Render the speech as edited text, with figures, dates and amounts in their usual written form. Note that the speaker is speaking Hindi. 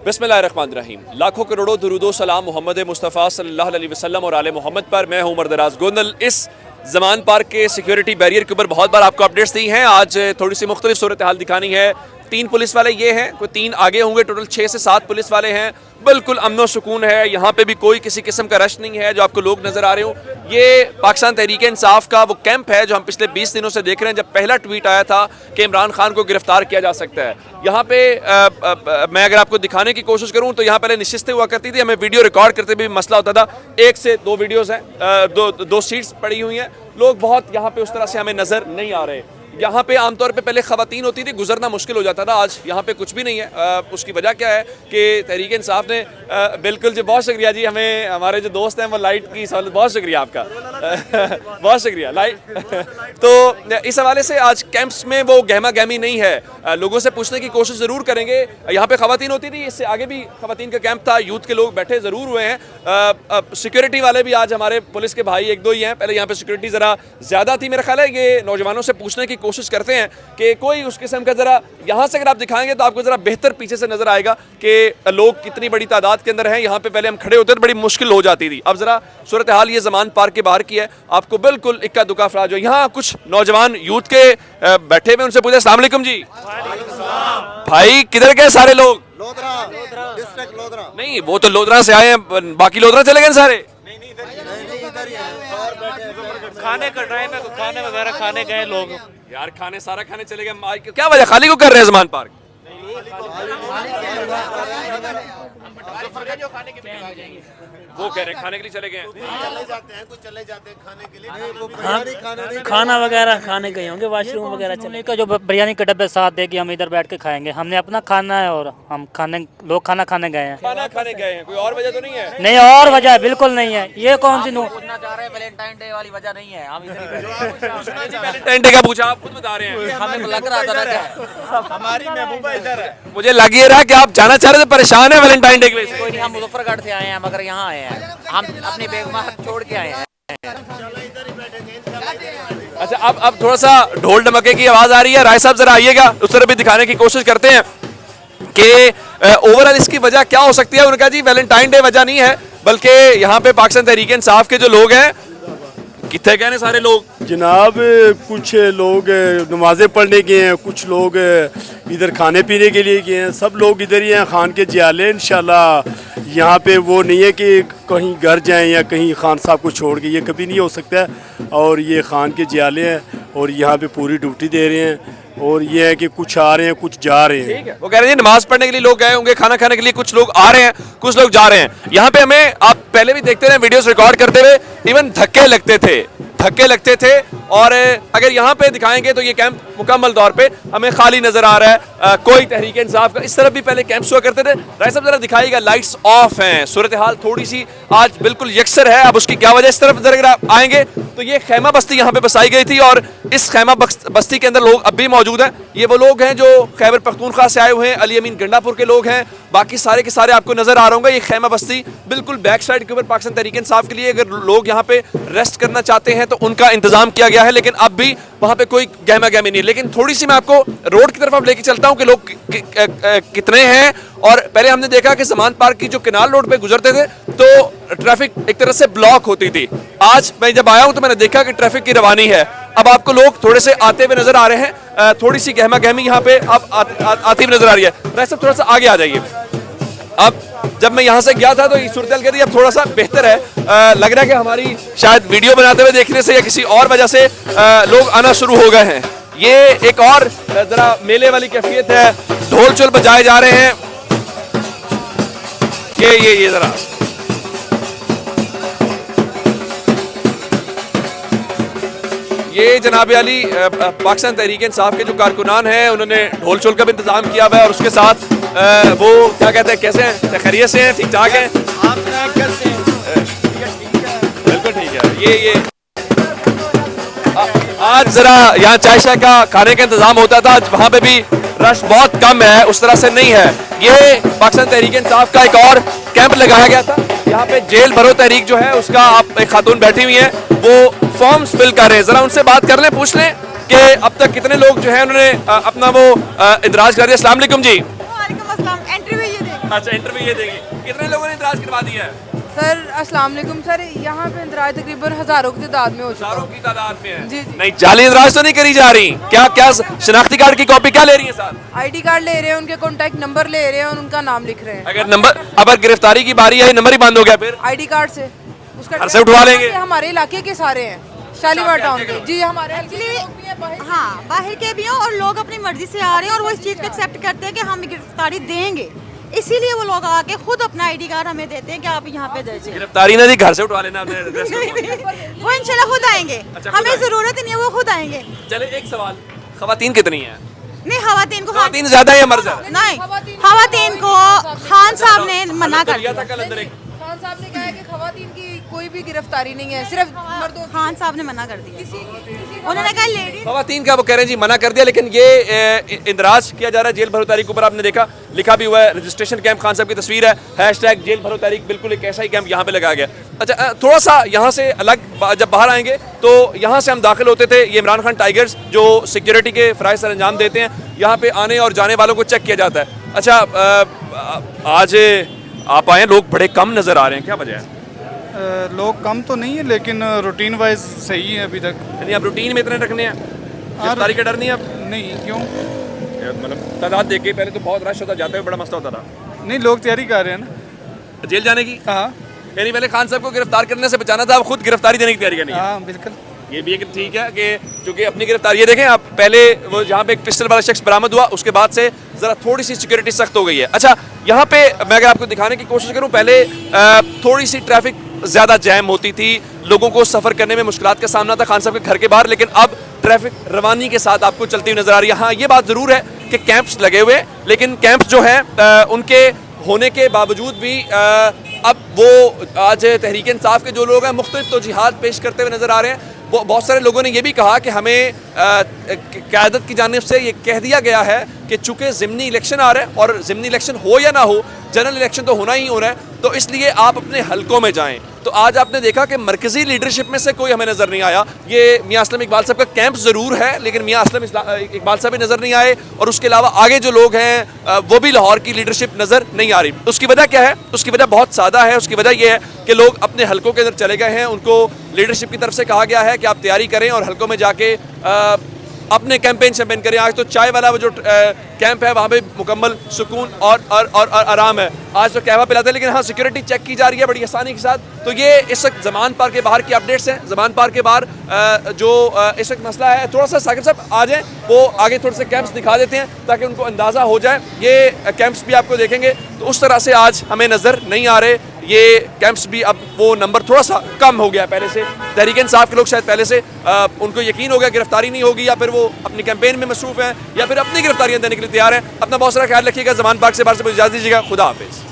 बिस्मिल्लाहिर्रहमानिर्रहीम। लाखों करोड़ों दुरूदो सलाम मोहम्मद मुस्तफ़ा सल्लल्लाहु अलैहि वसल्लम और आले मोहम्मद पर। मैं हूं उमर दराज गोंदल। इस ज़मान पार्क के सिक्योरिटी बैरियर के ऊपर बहुत बार आपको अपडेट्स दी हैं। आज थोड़ी सी मुख्तलिफ सूरत हाल दिखानी है। 3 पुलिस वाले ये हैं, कोई 3 आगे होंगे, टोटल 6 से 7 पुलिस वाले हैं। बिल्कुल अमन सुकून है, यहाँ पे भी कोई किसी किस्म का रश नहीं है। जो आपको लोग नज़र आ रहे हो, ये पाकिस्तान तहरीक इंसाफ का वो कैंप है जो हम पिछले 20 दिनों से देख रहे हैं। जब पहला ट्वीट आया था कि इमरान खान को गिरफ्तार किया जा सकता है, यहाँ पे मैं अगर आपको दिखाने की कोशिश करूँ तो यहाँ पहले नशिस्तें हुआ करती थी, हमें वीडियो रिकॉर्ड करते भी मसला होता था। 1 से 2 वीडियोज़ हैं, दो सीट्स पड़ी हुई हैं। लोग बहुत यहाँ पे उस तरह से हमें नज़र नहीं आ रहे। यहाँ पे आमतौर पे पहले ख़वातीन होती थी, गुजरना मुश्किल हो जाता था। आज यहाँ पे कुछ भी नहीं है। उसकी वजह क्या है कि तहरीक इंसाफ ने बिल्कुल जी, बहुत शुक्रिया जी, हमें हमारे जो दोस्त हैं वो लाइट की सहूलत, बहुत शुक्रिया आपका बहुत शुक्रिया लाइट तो इस हवाले से आज कैंप्स में वो गहमा गहमी नहीं है। लोगों से पूछने की कोशिश ज़रूर करेंगे। यहाँ पे ख़वातीन होती थी, इससे आगे भी ख़वातीन का कैंप था, यूथ के लोग बैठे ज़रूर हुए हैं। सिक्योरिटी वाले भी आज हमारे पुलिस के भाई 1-2 ही हैं। पहले यहाँ पे सिक्योरिटी ज़रा ज़्यादा थी, मेरा ख्याल है। ये नौजवानों से पूछने की कोशिश करते हैं कि कोई उस किस्म का ज़रा यहाँ से अगर आप दिखाएंगे तो आपको ज़रा बेहतर पीछे से नज़र आएगा कि लोग कितनी बड़ी तादाद के अंदर हैं। यहाँ पे पहले हम खड़े होते तो बड़ी मुश्किल हो जाती थी। अब ज़रा सूरत हाल ये ज़मान पार्क के बाहर की है, आपको बिल्कुल इक्का दुक्का अफराद जो यहाँ कुछ नौजवान यूथ के बैठे हुए, उनसे पूछे अस्सलाम वालेकुम जी। भाई किधर गए सारे लोग? लोधरा डिस्ट्रिक्ट लोधरा। नहीं, वो तो लोधरा से आए हैं, बाकी लोधरा चले गए सारे। खाने का टाइम है तो खाने वगैरह खाने गए लोग। यार खाने सारा खाने चले गए, क्या वजह खाली को कर रहे हैं ज़मान पार्क? वो कह रहे हैं खाने के लिए चले गए हैं। कुछ चले जाते हैं खाने के लिए। खाना वगैरह खाने गए होंगे, वॉशरूम वगैरह चले का जो बिरयानी के डब्बे साथ दे कि हम इधर बैठ के खाएंगे। हमने अपना खाना है और हम लोग खाना खाने गए हैं। खाना खाने गए हैं, कोई और वजह तो नहीं है? नहीं, और वजह बिल्कुल नहीं है। ये कौन सी पूछना चाह रहे हैं, वैलेंटाइन डे वाली वजह नहीं है। हम वैलेंटाइन डे का पूछा, आप खुद बता रहे हैं। हमें लग रहा था ना, हमारी महबूबा इधर है। मुझे लग ये रहा है कि आप जाना चाह रहे थे, परेशान है वैलेंटाइन डे की वजह से। कोई नहीं, हम मुजफ्फरगढ़ से आए हैं मगर यहाँ आए हैं। हम अपनी बेगमा छोड़ के आए हैं। अच्छा, अब थोड़ा सा ढोल ढमके की आवाज आ रही है। राय साहब जरा आइएगा, उस तरह भी दिखाने की कोशिश करते हैं कि ओवरऑल इसकी वजह क्या हो सकती है। उन्होंने कहा जी वैलेंटाइन डे वजह नहीं है, बल्कि यहाँ पे पाकिस्तान तहरीक इंसाफ के जो लोग हैं, कितने गए सारे लोग जनाब, कुछ लोग नमाज़ें पढ़ने गए हैं, कुछ लोग इधर खाने पीने के लिए गए हैं। सब लोग इधर ही हैं, खान के जियाले। इंशाल्लाह यहाँ पे वो नहीं है कि कहीं घर जाएं या कहीं खान साहब को छोड़ के, ये कभी नहीं हो सकता है। और ये खान के जियाले हैं और यहाँ पे पूरी ड्यूटी दे रहे हैं। और ये है कि कुछ आ रहे हैं, कुछ जा रहे हैं। ठीक है, वो कह रहे हैं नमाज पढ़ने के लिए लोग गए होंगे, खाना खाने के लिए कुछ लोग आ रहे हैं, कुछ लोग जा रहे हैं। यहाँ पे हमें, आप पहले भी देखते रहे वीडियोस रिकॉर्ड करते हुए, इवन धक्के लगते थे। और अगर यहाँ पे दिखाएंगे तो ये कैंप मुकम्मल तौर पे हमें खाली नजर आ रहा है। कोई तहरीक इंसाफ का, इस तरफ भी पहले कैंप्स हुआ करते थे। राय साहब जरा दिखाइएगा, लाइट्स ऑफ हैं, सूरत हाल थोड़ी सी आज बिल्कुल यकसर है। अब उसकी क्या वजह, इस तरफ जरा अगर आएंगे तो ये खैमा बस्ती यहाँ पे बसाई गई थी और इस खैमा बस्ती के अंदर लोग अब भी मौजूद हैं। ये वो लोग हैं जो खैबर पख्तूनख्वा से आए हुए हैं, अली अमीन गंडापुर के लोग हैं। बाकी सारे के सारे आपको नजर आ रहे होंगे। ये खैमा बस्ती बिल्कुल बैक साइड के ऊपर पाकिस्तान तहरीक इंसाफ के लिए, अगर लोग यहाँ पे रेस्ट करना चाहते हैं तो उनका इंतजाम किया गया है। लेकिन अब भी वहाँ पे कोई गहमा गहमी नहीं है। लेकिन थोड़ी सी मैं आपको रोड की तरफ अब लेके चलता हूँ कि लोग कितने हैं। और पहले हमने देखा कि ज़मान पार्क की जो किनाल रोड पे गुजरते थे तो ट्रैफिक एक तरह से ब्लॉक होती थी। आज मैं जब आया हूँ तो मैंने देखा कि ट्रैफिक की रवानी है। अब आपको लोग थोड़े से आते हुए नजर आ रहे हैं। थोड़ी सी गहमा गहमी यहाँ पे अब आती हुई नजर आ रही है। वैसे थोड़ा सा आगे आ जाइए। अब जब मैं यहाँ से गया था तो ये सूरत हाल कहती अब थोड़ा सा बेहतर है। लग रहा है कि हमारी शायद वीडियो बनाते हुए देखने से या किसी और वजह से लोग आना शुरू हो गए हैं। ये एक और जरा मेले वाली कैफियत है, ढोल चोल बजाए जा रहे हैं। ये जरा ये जनाब अली पाकिस्तान तहरीक इंसाफ के जो कारकुनान हैं, उन्होंने ढोल चोल का भी इंतजाम किया हुआ है। और उसके साथ वो क्या कहते हैं, कैसे हैं, खैरियत से हैं, ठीक ठाक हैं? बिल्कुल ठीक है। ये आज जरा यहाँ चाय शाय का खाने का इंतजाम होता था, वहाँ पे भी रश बहुत कम है, उस तरह से नहीं है। ये पाकिस्तान तहरीक इंसाफ का एक और कैंप लगाया गया था। यहाँ पे जेल भरो तहरीक जो है उसका, आप एक खातून बैठी हुई हैं, वो फॉर्म्स फिल कर रहे हैं। जरा उनसे बात कर लें, पूछ लें कि अब तक कितने लोग जो है उन्होंने अपना वो इदराज कर दिया। अस्सलाम वालेकुम जी। वालेकुम अस्सलाम। एंट्री हुई है, अच्छा इंटरव्यू ये देंगे। कितने लोगों ने इंतराज करवा दिया है? सर अस्सलाम वालेकुम सर, यहाँ पे इंदराज तकरीबन हज़ारों की तादाद में हो चुका हज़ारों की तादाद में है। जी, जी। नहीं जाली इंतराज तो नहीं करी जा रही? क्या क्या शनाख्ती कार्ड की कॉपी क्या ले रही है साथ? आईडी कार्ड ले रहे हैं, उनके कॉन्टैक्ट नंबर ले रहे हैं और उनका नाम लिख रहे हैं अगर नंबर अगर गिरफ्तारी की बारी है नंबर ही बंद हो गया फिर आईडी कार्ड से। उसका घर से उठवा लेंगे? हमारे इलाके के सारे हैं, शालीमार टाउन के। जी हमारे हल्के के लोग भी हैं, बाहर के हाँ बाहर के भी हैं और लोग अपनी मर्जी से आ रहे हैं और वो इस चीज़ को एक्सेप्ट करते हैं कि हम गिरफ्तारी देंगे, इसीलिए वो लोग आके खुद अपना आईडी कार्ड हमें देते हैं कि आप यहाँ पे दर्ज हैं। गिरफ्तारी ना दी घर से उठवा लेना अपने एड्रेस को। वो इंशाल्लाह खुद आएंगे, अच्छा, खुद हमें आएंगे। जरूरत ही नहीं है, वो खुद आएंगे। चले एक सवाल, खवातीन कितनी है? नहीं खवातीन को खवातीन ज्यादा है या मर्द ज्यादा? नहीं खवातीन को खान साहब ने मना कर दिया दिया। था कल अंदर एक खान साहब ने कहा है कि खवातीन की कोई भी गिरफ्तारी नहीं है, सिर्फ मर्दों की। खान साहब ने मना कर दिया, उन्होंने कहा लेडीज खवातीन का वो कह रहे हैं जी मना कर दिया, लेकिन ये इंदराज किया जा रहा है जेल भरो तारीख के ऊपर। आपने देखा लिखा भी हुआ है रजिस्ट्रेशन कैंप, खान साहब की तस्वीर है, हैशटैग जेल भरो तारीख, बिल्कुल एक ऐसा ही कैंप यहाँ पे लगाया गया। अच्छा थोड़ा सा यहाँ से अलग जब बाहर आएंगे तो यहाँ से हम दाखिल होते थे, ये इमरान खान टाइगर्स जो सिक्योरिटी के फ़राइज़ सर अंजाम देते हैं, यहाँ पे आने और जाने वालों को चेक किया जाता है। अच्छा आज आप आए, लोग बड़े कम नज़र आ रहे हैं, क्या वजह है? लोग कम तो नहीं है लेकिन रूटीन वाइज सही है अभी तक। यानी आप रूटीन में इतने रखने हैं, गिरफ्तारी का डर नहीं है अब? नहीं क्यों? मतलब तादाद देख के पहले तो बहुत रश होता, जाते हुए बड़ा मसला होता था नहीं लोग तैयारी कर रहे हैं ना। जेल जाने की। हाँ यानी पहले खान साहब को गिरफ्तार करने से बचाना था, अब खुद गिरफ्तारी देने की तैयारी करनी है। हाँ बिल्कुल। ये भी एक ठीक है कि चूंकि अपनी गिरफ्तारी, ये देखें आप, पहले वो जहाँ पे एक पिस्टल वाला शख्स बरामद हुआ उसके बाद से ज़रा थोड़ी सी सिक्योरिटी सख्त हो गई है। अच्छा यहाँ पे मैं अगर आपको दिखाने की कोशिश करूँ, पहले थोड़ी सी ट्रैफिक ज़्यादा जैम होती थी, लोगों को सफ़र करने में मुश्किलात का सामना था खान साहब के घर के बाहर, लेकिन अब ट्रैफिक रवानी के साथ आपको चलती हुई नज़र आ रही है। हाँ ये बात ज़रूर है कि कैंप्स लगे हुए, लेकिन कैंप्स जो हैं उनके होने के बावजूद भी अब वो आज तहरीक इंसाफ के जो लोग हैं मुख्तलिफ तौजीहात पेश करते हुए नज़र आ रहे हैं। बहुत सारे लोगों ने ये भी कहा कि हमें क़यादत की जानिब से ये कह दिया गया है कि चूँकि ज़िमनी इलेक्शन आ रहा है और ज़िमनी इलेक्शन हो या ना हो, जनरल इलेक्शन तो होना ही होना है, तो इसलिए आप अपने हलकों में जाएं। तो आज आपने देखा कि मरकज़ी लीडरशिप में से कोई हमें नज़र नहीं आया। ये मियाँ असलम इकबाल साहब का कैंप ज़रूर है, लेकिन मियाँ असलम इकबाल साहब भी नज़र नहीं आए, और उसके अलावा आगे जो लोग हैं वो भी लाहौर की लीडरशिप नज़र नहीं आ रही। उसकी वजह क्या है? उसकी वजह बहुत सादा है। उसकी वजह यह है कि लोग अपने हलकों के अंदर चले गए हैं, उनको लीडरशिप की तरफ से कहा गया है कि आप तैयारी करें और हलकों में जाके अपने कैंपेन शैम्पेन करें। आज तो चाय वाला वो जो कैंप है वहाँ पे मुकम्मल सुकून और आराम है। आज तो कहवा पिलाते हैं, लेकिन हाँ सिक्योरिटी चेक की जा रही है बड़ी आसानी के साथ। तो ये इस वक्त ज़मान पार्क के बाहर की अपडेट्स हैं। ज़मान पार्क के बाहर जो इस वक्त मसला है, थोड़ा सा साकिब साहब आ जाएँ, वो आगे थोड़े से कैंप्स दिखा देते हैं ताकि उनको अंदाज़ा हो जाए। ये कैंप्स भी आपको देखेंगे तो उस तरह से आज हमें नज़र नहीं आ रहे। ये कैंप्स भी अब वो नंबर थोड़ा सा कम हो गया पहले से। तहरीक इंसाफ के लोग शायद पहले से उनको यकीन हो गया गिरफ्तारी नहीं होगी, या फिर वो अपनी कैंपेन में मसरूफ़ हैं, या फिर अपनी गिरफ्तारियाँ देने के लिए तैयार हैं। अपना बहुत सारा ख्याल रखिएगा। ज़मान पार्क से बाहर से मुझे इजाज़त दीजिएगा। खुदा हाफिज़।